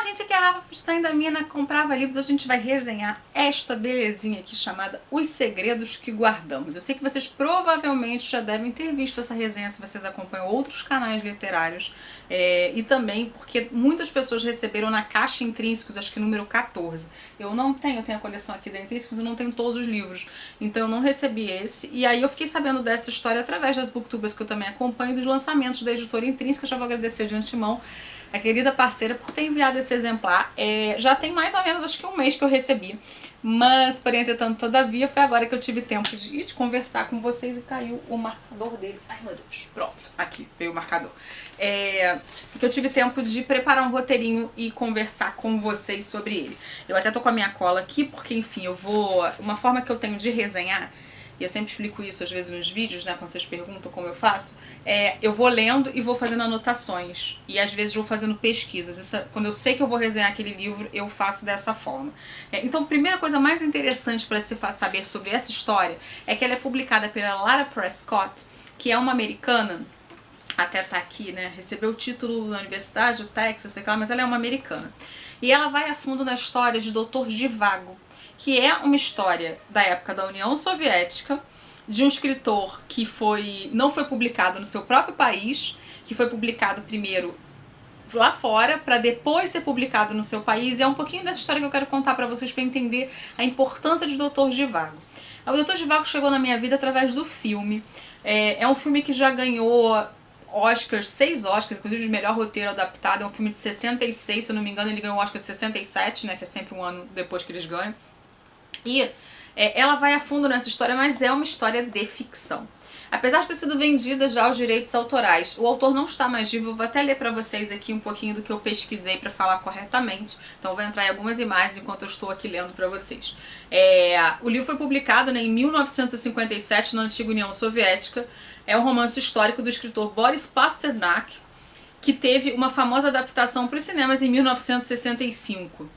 gente, aqui é a Rafa Fustain da Mina Comprava Livros. Hoje a gente vai resenhar esta belezinha aqui chamada Os Segredos que Guardamos. Eu sei que vocês provavelmente já devem ter visto essa resenha se vocês acompanham outros canais literários e também porque muitas pessoas receberam na caixa Intrínsecos, acho que número 14. Eu não tenho, eu tenho a coleção aqui da Intrínsecos, eu não tenho todos os livros, então eu não recebi esse. E aí eu fiquei sabendo dessa história através das booktubers que eu também acompanho, dos lançamentos da editora Intrínseca. Já vou agradecer de antemão a querida parceira por ter enviado esse exemplar. Já tem mais ou menos, acho que um mês que eu recebi. Mas, porém, entretanto, todavia, foi agora que eu tive tempo de conversar com vocês e caiu o marcador dele. Ai, meu Deus, pronto, aqui veio o marcador. Que eu tive tempo de preparar um roteirinho e conversar com vocês sobre ele. Eu até tô com a minha cola aqui, porque, enfim, uma forma que eu tenho de resenhar, e eu sempre explico isso às vezes nos vídeos, né, quando vocês perguntam como eu faço, eu vou lendo e vou fazendo anotações, e às vezes vou fazendo pesquisas. Isso, quando eu sei que eu vou resenhar aquele livro, eu faço dessa forma. Então, a primeira coisa mais interessante para se saber sobre essa história é que ela é publicada pela Lara Prescott, que é uma americana, até tá aqui, né, recebeu o título na Universidade do Texas, sei lá, mas ela é uma americana. E ela vai a fundo na história de Dr. Zhivago, que é uma história da época da União Soviética, de um escritor que não foi publicado no seu próprio país, que foi publicado primeiro lá fora, para depois ser publicado no seu país. E é um pouquinho dessa história que eu quero contar para vocês, para entender a importância de Dr. Zhivago. O Dr. Zhivago chegou na minha vida através do filme. É um filme que já ganhou Oscars, 6 Oscars, inclusive de melhor roteiro adaptado. É um filme de 66, se eu não me engano ele ganhou o Oscar de 67, né, que é sempre um ano depois que eles ganham. E ela vai a fundo nessa história, mas é uma história de ficção. Apesar de ter sido vendida já aos direitos autorais, o autor não está mais vivo. Eu vou até ler para vocês aqui um pouquinho do que eu pesquisei para falar corretamente. Então vou entrar em algumas imagens enquanto eu estou aqui lendo para vocês. O livro foi publicado, né, em 1957 na antiga União Soviética. É um romance histórico do escritor Boris Pasternak, que teve uma famosa adaptação para os cinemas em 1965.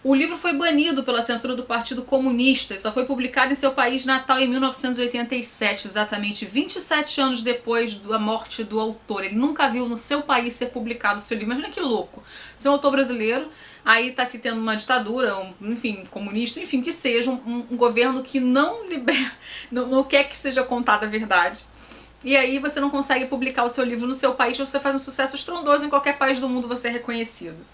O livro foi banido pela censura do Partido Comunista e só foi publicado em seu país natal em 1987, exatamente 27 anos depois da morte do autor. Ele nunca viu no seu país ser publicado o seu livro. Imagina que louco. Ser um autor brasileiro, aí tá aqui tendo uma ditadura, enfim, comunista, enfim, que seja um governo que não quer que seja contada a verdade. E aí você não consegue publicar o seu livro no seu país, você faz um sucesso estrondoso, em qualquer país do mundo você é reconhecido.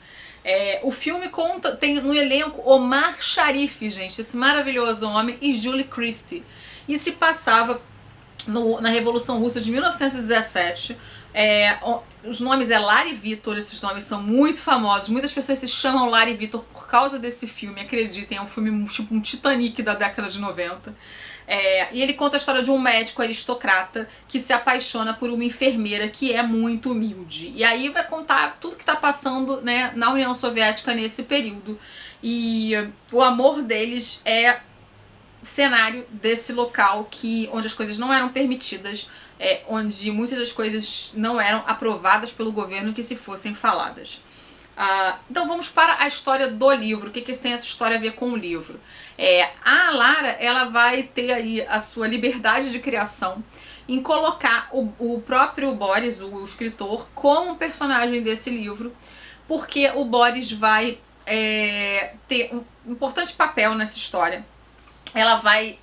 O filme tem no elenco Omar Sharif, gente, esse maravilhoso homem, e Julie Christie. E se passava na Revolução Russa de 1917. Os nomes é Lara e Vitor, esses nomes são muito famosos. Muitas pessoas se chamam Lara e Vitor por causa desse filme, acreditem, é um filme tipo um Titanic da década de 90. E ele conta a história de um médico aristocrata que se apaixona por uma enfermeira que é muito humilde. E aí vai contar tudo que está passando, né, na União Soviética nesse período. E o amor deles é cenário desse local onde as coisas não eram permitidas, onde muitas das coisas não eram aprovadas pelo governo que se fossem faladas. Então vamos para a história do livro. O que tem essa história a ver com o livro? A Lara, ela vai ter aí a sua liberdade de criação em colocar o próprio Boris, o escritor, como um personagem desse livro, porque o Boris vai ter um importante papel nessa história. Ela vai,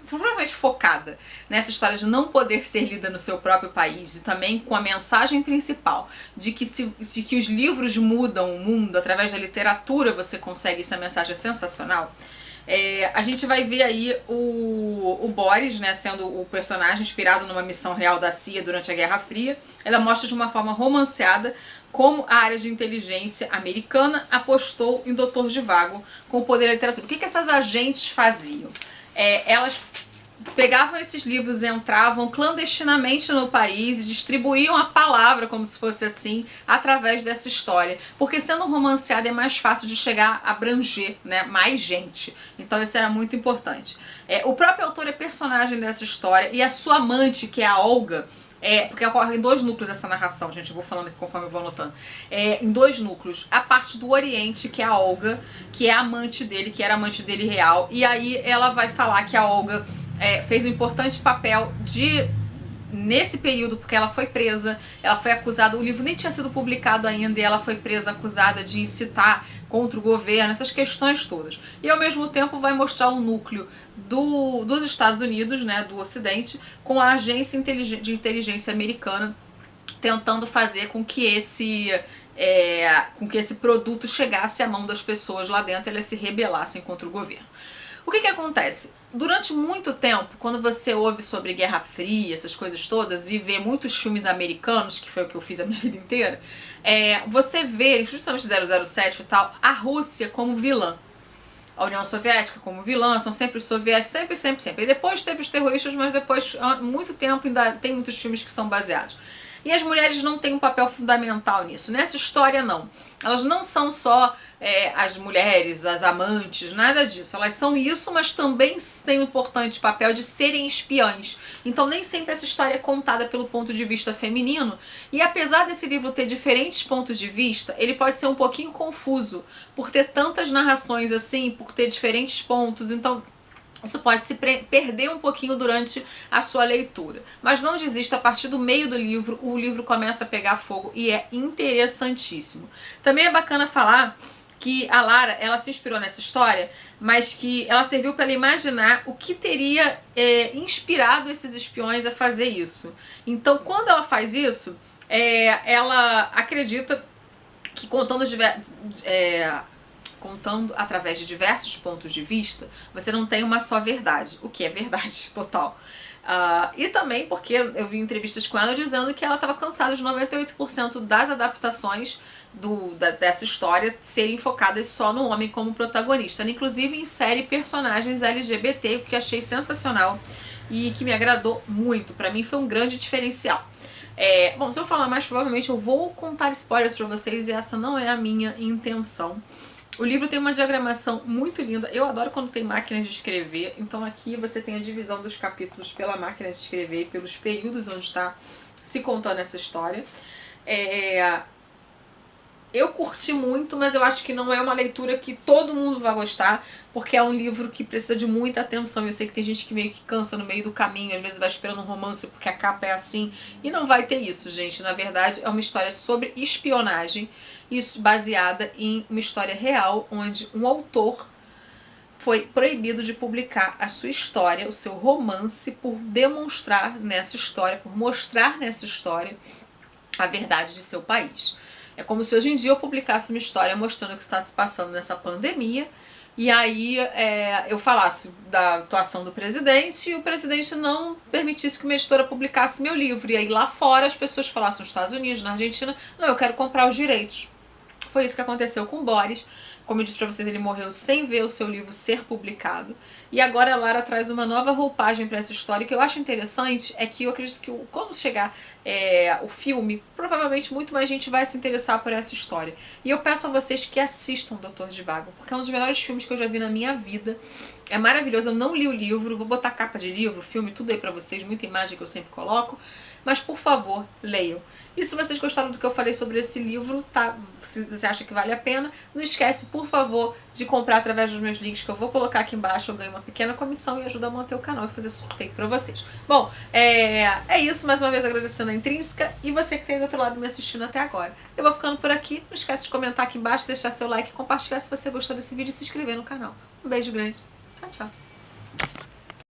provavelmente focada nessa história de não poder ser lida no seu próprio país, e também com a mensagem principal de que os livros mudam o mundo. Através da literatura você consegue essa mensagem sensacional. A gente vai ver aí o Boris, né, sendo o personagem inspirado numa missão real da CIA durante a Guerra Fria. Ela mostra de uma forma romanceada como a área de inteligência americana apostou em Dr. Zhivago com o poder da literatura. O que essas agentes faziam? Elas pegavam esses livros, entravam clandestinamente no país e distribuíam a palavra, como se fosse assim, através dessa história. Porque sendo romanceada é mais fácil de chegar a abranger, né, mais gente. Então isso era muito importante. O próprio autor é personagem dessa história, e a sua amante, que é a Olga, porque ocorre em 2 núcleos essa narração, gente, eu vou falando aqui conforme eu vou anotando. Em 2 núcleos. A parte do Oriente, que é a Olga, que é a amante dele, que era amante dele real. E aí ela vai falar que a Olga fez um importante papel de nesse período, porque ela foi presa, ela foi acusada, o livro nem tinha sido publicado ainda e ela foi presa, acusada de incitar contra o governo, essas questões todas. E ao mesmo tempo vai mostrar o núcleo dos Estados Unidos, né, do Ocidente, com a agência de inteligência americana tentando fazer com que esse produto chegasse à mão das pessoas lá dentro, elas se rebelassem contra o governo. O que acontece? Durante muito tempo, quando você ouve sobre Guerra Fria, essas coisas todas, e vê muitos filmes americanos, que foi o que eu fiz a minha vida inteira, você vê, justamente 007 e tal, a Rússia como vilã. A União Soviética como vilã, são sempre os soviéticos, sempre. E depois teve os terroristas, mas depois, há muito tempo, ainda tem muitos filmes que são baseados. E as mulheres não têm um papel fundamental nisso. Nessa história, não. Elas não são só as mulheres, as amantes, nada disso. Elas são isso, mas também têm um importante papel de serem espiãs. Então, nem sempre essa história é contada pelo ponto de vista feminino. E apesar desse livro ter diferentes pontos de vista, ele pode ser um pouquinho confuso, por ter tantas narrações assim, por ter diferentes pontos. Então, isso pode se perder um pouquinho durante a sua leitura. Mas não desista, a partir do meio do livro, o livro começa a pegar fogo e é interessantíssimo. Também é bacana falar que a Lara, ela se inspirou nessa história, mas que ela serviu para ela imaginar o que teria inspirado esses espiões a fazer isso. Então, quando ela faz isso, ela acredita que contando através de diversos pontos de vista, você não tem uma só verdade, o que é verdade total. E também porque eu vi entrevistas com ela dizendo que ela estava cansada de 98% das adaptações dessa história serem focadas só no homem como protagonista. Ela inclusive insere personagens LGBT, o que achei sensacional e que me agradou muito. Para mim foi um grande diferencial. Bom, se eu falar mais, provavelmente eu vou contar spoilers para vocês e essa não é a minha intenção. O livro tem uma diagramação muito linda. Eu adoro quando tem máquina de escrever. Então aqui você tem a divisão dos capítulos pela máquina de escrever e pelos períodos onde está se contando essa história. Eu curti muito, mas eu acho que não é uma leitura que todo mundo vai gostar, porque é um livro que precisa de muita atenção. Eu sei que tem gente que meio que cansa no meio do caminho, às vezes vai esperando um romance porque a capa é assim, e não vai ter isso, gente. Na verdade, é uma história sobre espionagem, isso baseada em uma história real, onde um autor foi proibido de publicar a sua história, o seu romance, por demonstrar nessa história, por mostrar nessa história a verdade de seu país. É como se hoje em dia eu publicasse uma história mostrando o que está se passando nessa pandemia e aí eu falasse da atuação do presidente e o presidente não permitisse que uma editora publicasse meu livro. E aí lá fora as pessoas falassem nos Estados Unidos, na Argentina, não, eu quero comprar os direitos. Foi isso que aconteceu com o Boris. Como eu disse pra vocês, ele morreu sem ver o seu livro ser publicado. E agora a Lara traz uma nova roupagem para essa história. O que eu acho interessante é que eu acredito que quando chegar o filme, provavelmente muito mais gente vai se interessar por essa história. E eu peço a vocês que assistam Doutor Zhivago, porque é um dos melhores filmes que eu já vi na minha vida. É maravilhoso, eu não li o livro, vou botar capa de livro, filme, tudo aí pra vocês, muita imagem que eu sempre coloco. Mas, por favor, leiam. E se vocês gostaram do que eu falei sobre esse livro, tá? Se você acha que vale a pena, não esquece, por favor, de comprar através dos meus links que eu vou colocar aqui embaixo. Eu ganho uma pequena comissão e ajuda a manter o canal e fazer sorteio pra vocês. Bom, é isso. Mais uma vez agradecendo a Intrínseca e você que tem do outro lado me assistindo até agora. Eu vou ficando por aqui. Não esquece de comentar aqui embaixo, deixar seu like, compartilhar se você gostou desse vídeo e se inscrever no canal. Um beijo grande. Tchau, tchau.